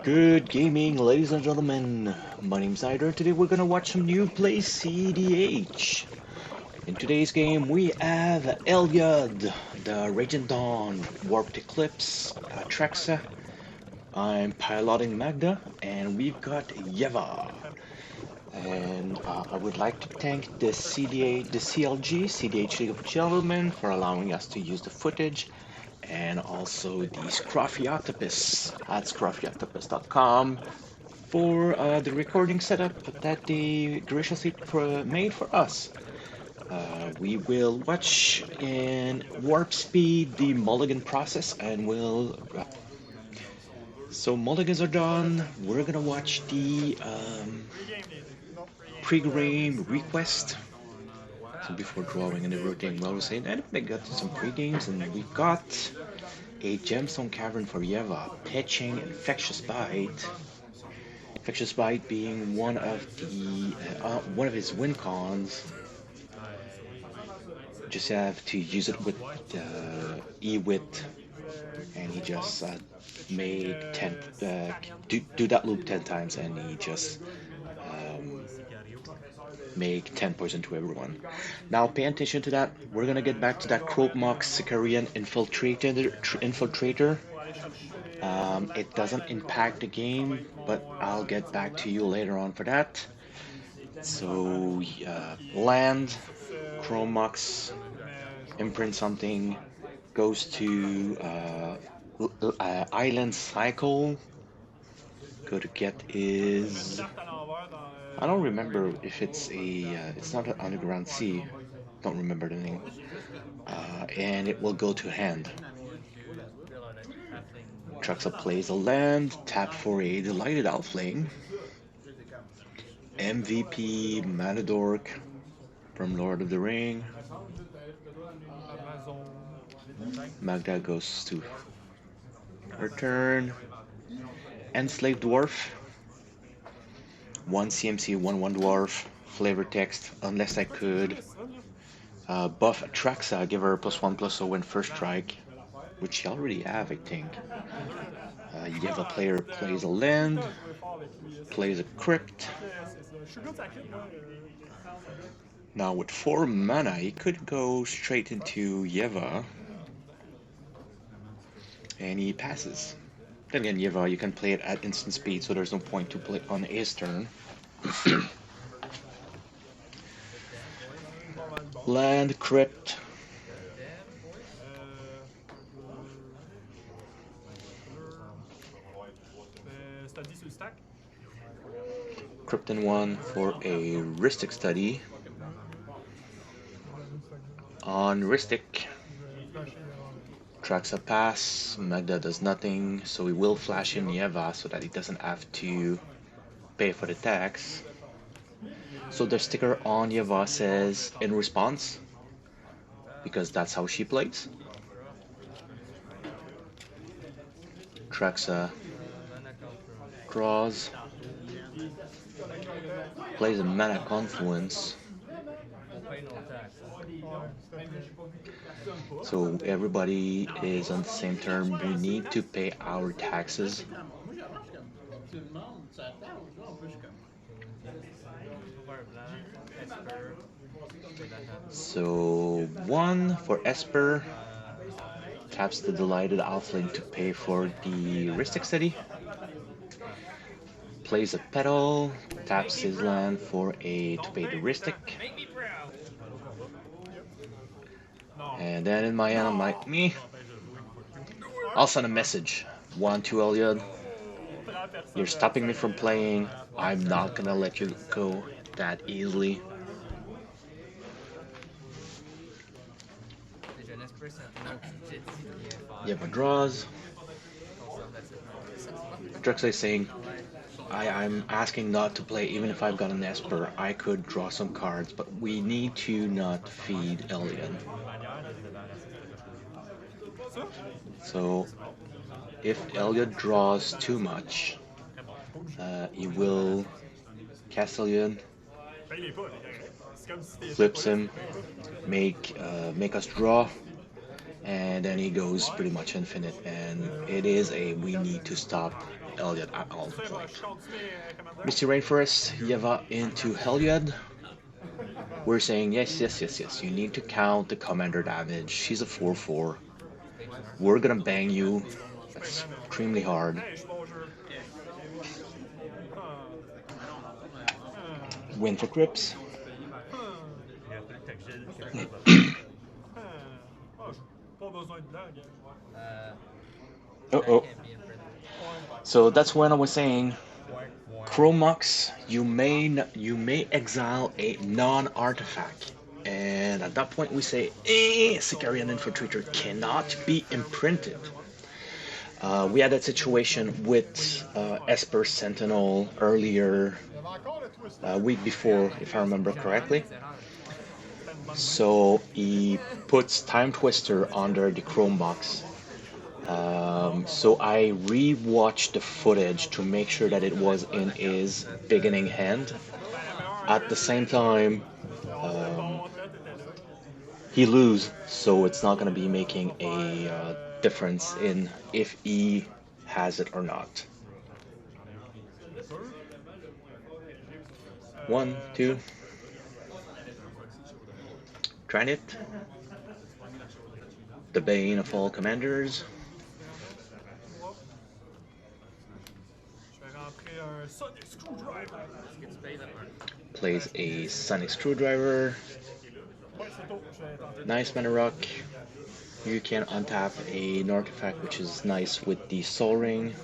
Good gaming, ladies and gentlemen. My name's Ider. Today we're gonna watch some new play cEDH. In today's game we have Heliod, the Raging Dawn, Warped Eclipse, Atraxa. I'm piloting Magda, and we've got Yeva. And I would like to thank the CLG, cEDH League of Gentlemen, for allowing us to use the footage, and also the Scruffy Octopus at scruffyoctopus.com for the recording setup that they graciously made for us. We will watch in warp speed the mulligan process, and so mulligans are done. We're gonna watch the pre-game request. So before drawing and everything, well, we're saying, and we got some pre-games, and we've got a gemstone cavern for Yeva, pitching infectious bite. Infectious bite being one of his win cons. Just have to use it with E-wit, and he just made 10 do that loop 10 times, and he just make 10 poison to everyone. Now pay attention to that. We're gonna get back to that Croakmox Sicarian infiltrator. It doesn't impact the game, but I'll get back to you later on for that. So land, Chromox, imprint something, goes to Island Cycle. Go to get is, I don't remember if it's it's not an Underground Sea. Don't remember the name. And it will go to hand. Truxa plays a land, tap for a Delighted Elfling. MVP Manadork from Lord of the Ring. Magda goes to her turn. Enslaved Dwarf. 1 CMC, 1/1 Dwarf. Flavor text, unless I could buff Atraxa, give her +1/+0 when first strike, which you already have, I think. You have a player plays a land, plays a crypt. Now with 4 mana, he could go straight into Yeva, and he passes. Then again, Yeva, you can play it at instant speed, so there's no point to play on his turn. Land, crypt. Krypton 1 for a Rhystic Study. On Rhystic, Traxa pass, Magda does nothing, so he will flash in Yeva so that he doesn't have to pay for the tax. So the sticker on Yeva says in response, because that's how she plays. Traxa draws, plays a Mana Confluence. So everybody is on the same term. We need to pay our taxes. So 1 for Esper. Taps the Delighted Elfling to pay for the Rhystic Study. Plays a Petal, taps his land for to pay the Rhystic. And then in my hand, I'm like, I'll send a message. 1-2 Heliod, you're stopping me from playing. I'm not gonna let you go that easily. Yeva draws. Druxa is saying, I'm asking not to play, even if I've got an Esper. I could draw some cards, but we need to not feed Heliod. So if Heliod draws too much, he will cast Heliod, flips him, make us draw, and then he goes pretty much infinite, and it is a we need to stop Heliod at all point. Misty Rainforest, Yeva into Heliod. We're saying yes, yes, yes, yes. You need to count the commander damage. She's a 4/4. We're gonna bang you extremely hard. Win for Crips. Uh-oh. So that's when I was saying, Chromux, you may exile a non-artifact. And at that point we say, Sicarian Infiltrator cannot be imprinted. We had that situation with Esper Sentinel earlier, a week before, if I remember correctly. So he puts Time Twister under the Chrome box. So I re-watched the footage to make sure that it was in his beginning hand. At the same time, um, he lose, so it's not going to be making a difference in if he has it or not. 1, 2, Granite, the bane of all commanders. Plays a Sonic Screwdriver. Nice mana rock. You can untap an artifact, which is nice with the Soul Ring.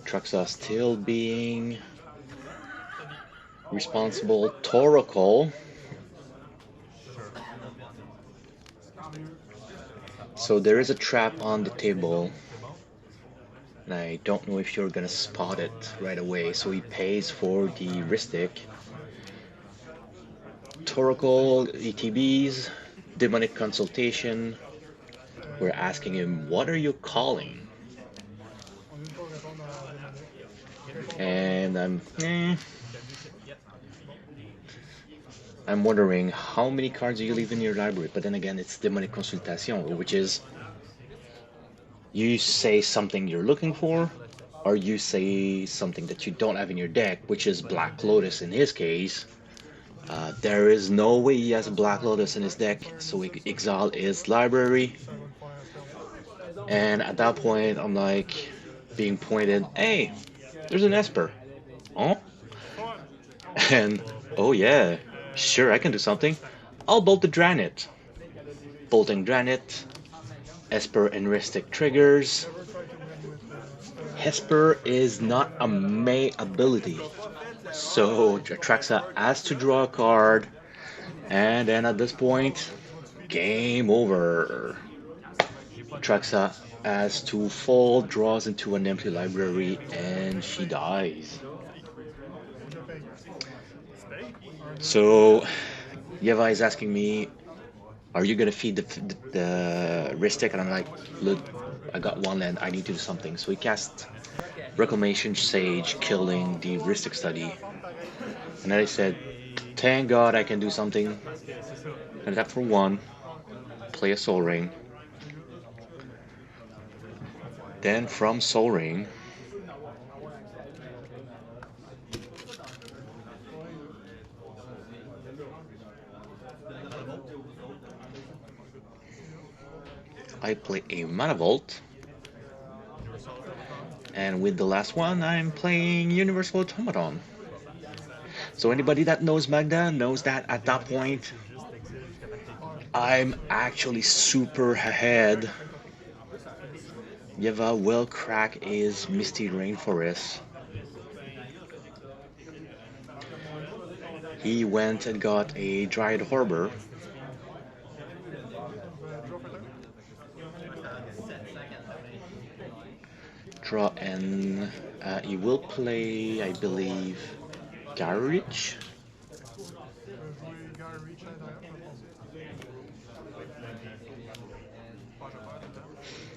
Truxa still being responsible. Toracle. So there is a trap on the table, and I don't know if you're gonna spot it right away. So he pays for the Ristic. Toracle, ETBs, Demonic Consultation. We're asking him, what are you calling? And I'm wondering how many cards do you leave in your library? But then again, it's Demonic Consultation, which is you say something you're looking for, or you say something that you don't have in your deck, which is Black Lotus in his case. There is no way he has a Black Lotus in his deck, so we exile his library. And at that point, I'm like being pointed, hey, there's an Esper. Oh? And, oh yeah, sure, I can do something. I'll bolt the Dranit. Bolting Dranit, Esper and Ristic triggers. Hesper is not a May ability, so Atraxa has to draw a card, and then at this point, game over. Atraxa has to fall, draws into an empty library, and she dies. So Yeva is asking me, are you gonna feed the Ristic? And I'm like, look, I got one land, I need to do something. So he casts Reclamation Sage, killing the Ristic Study. And then I said, thank God I can do something. And tap for 1, play a Soul Ring. Then from Soul Ring, I play a Mana Vault. And with the last one, I'm playing Universal Automaton. So anybody that knows Magda knows that at that point, I'm actually super ahead. Yeva will crack his Misty Rainforest. He went and got a Dryad Harbor. Draw, and he will play, I believe, Garage.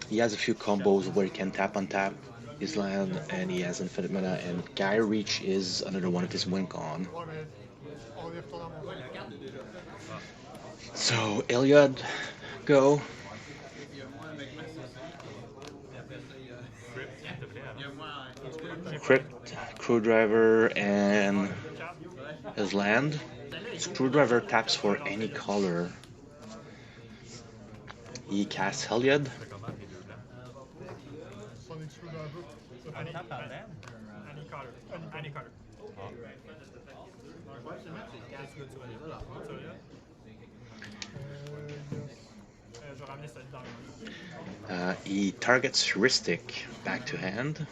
He has a few combos where he can tap on tap his land, and he has infinite mana, and Guy Reach is another one of his win con. So, Iliad, go. Crypt, Screwdriver, and his land. Screwdriver taps for any color. He casts Heliod. He targets Heuristic back to hand.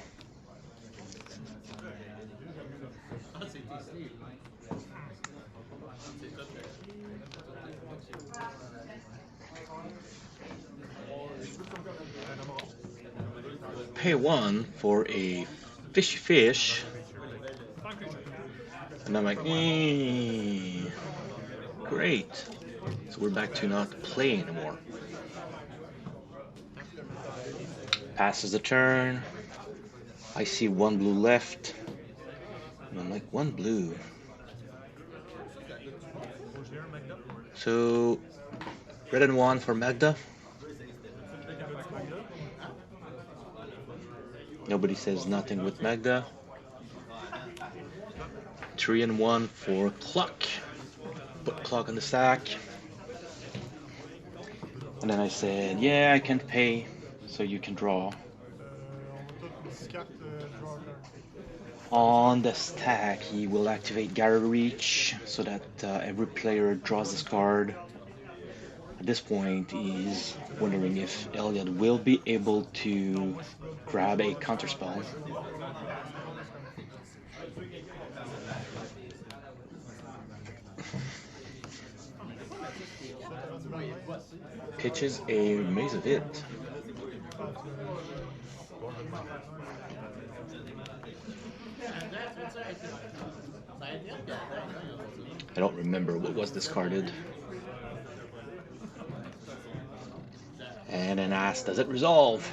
Pay 1 for a fishy fish. And I'm like, great. So we're back to not play anymore. Passes the turn. I see one blue left. And I'm like, one blue. So, red and 1 for Magda. Nobody says nothing with Magda. 3 and 1 for Clock. Put Clock on the stack. And then I said, yeah, I can't pay, so you can draw. On the stack, he will activate Gyro Reach so that every player draws this card. At this point, he's wondering if Iliad will be able to grab a counterspell. Pitches a Maze of It. I don't remember what was discarded. And then asks, does it resolve?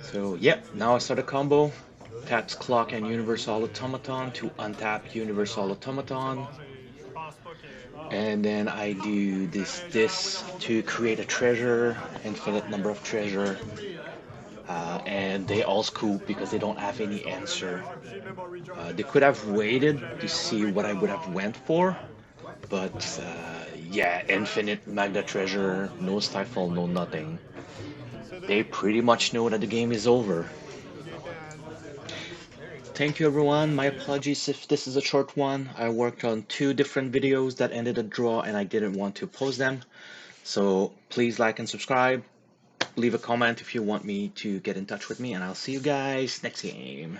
So, yep, now I start a combo. Taps Clock and Universal Automaton to untap Universal Automaton. And then I do this to create a treasure, infinite number of treasure. And they all scoop because they don't have any answer. They could have waited to see what I would have went for, but yeah, infinite Magda treasure, no stifle, no nothing. They pretty much know that the game is over. Thank you everyone, my apologies if this is a short one. I worked on 2 different videos that ended a draw and I didn't want to post them. So please like and subscribe. Leave a comment if you want me to get in touch with me, and I'll see you guys next game.